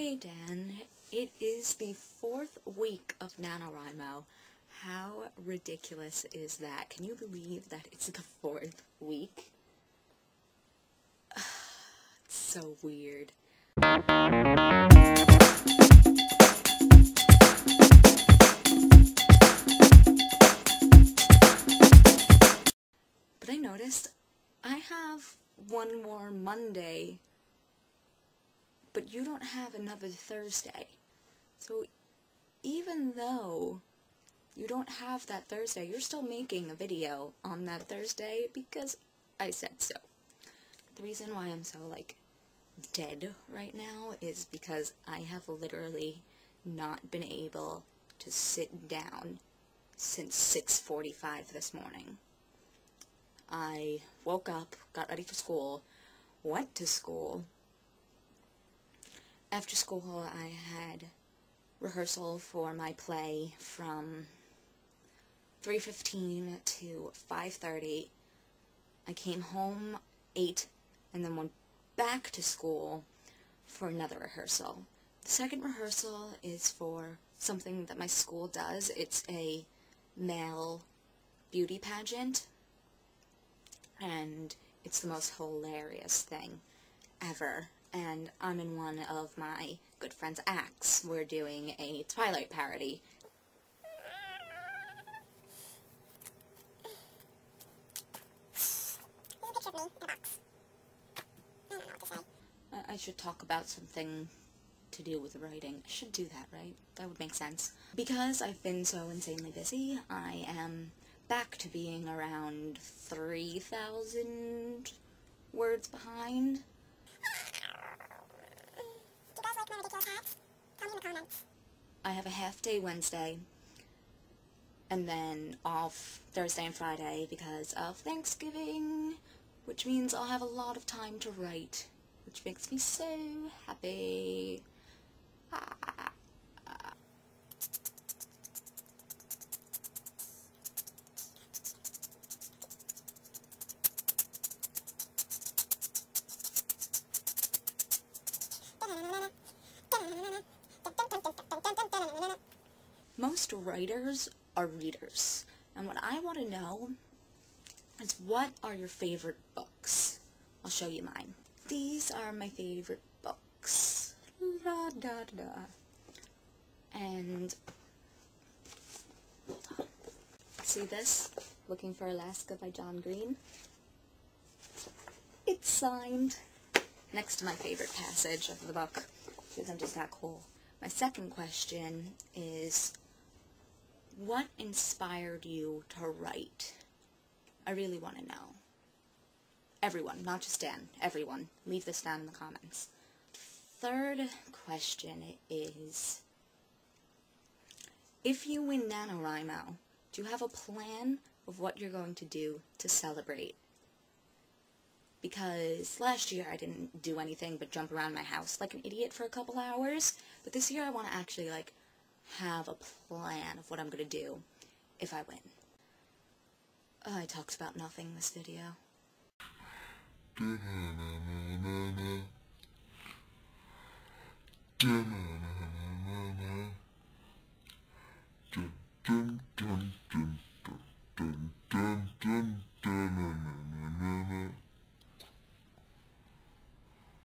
Hey Dan, it is the 4th week of NaNoWriMo. How ridiculous is that? Can you believe that it's the 4th week? It's so weird. But I noticed I have one more Monday, but you don't have another Thursday. So even though you don't have that Thursday, you're still making a video on that Thursday because I said so. The reason why I'm so, dead right now is because I have literally not been able to sit down since 6:45 this morning. I woke up, got ready for school, went to school. After school, I had rehearsal for my play from 3:15 to 5:30. I came home, ate, and then went back to school for another rehearsal. The second rehearsal is for something that my school does. It's a male beauty pageant, and it's the most hilarious thing ever. And I'm in one of my good friend's acts. We're doing a Twilight parody. I should talk about something to do with writing. I should do that, right? That would make sense. Because I've been so insanely busy, I am back to being around 3,000 words behind. I have a half-day Wednesday, and then off Thursday and Friday because of Thanksgiving, which means I'll have a lot of time to write, which makes me so happy. Most writers are readers, and what I want to know is, what are your favorite books? I'll show you mine. These are my favorite books. La da da. And hold on. See this? Looking for Alaska by John Green. It's signed next to my favorite passage of the book, because I'm just that cool. My second question is, what inspired you to write? I really want to know. Everyone, not just Dan, everyone. Leave this down in the comments. Third question is, if you win NaNoWriMo, do you have a plan of what you're going to do to celebrate? Because last year I didn't do anything but jump around my house like an idiot for a couple hours, but this year I want to actually, have a plan of what I'm going to do if I win. I talked about nothing this video.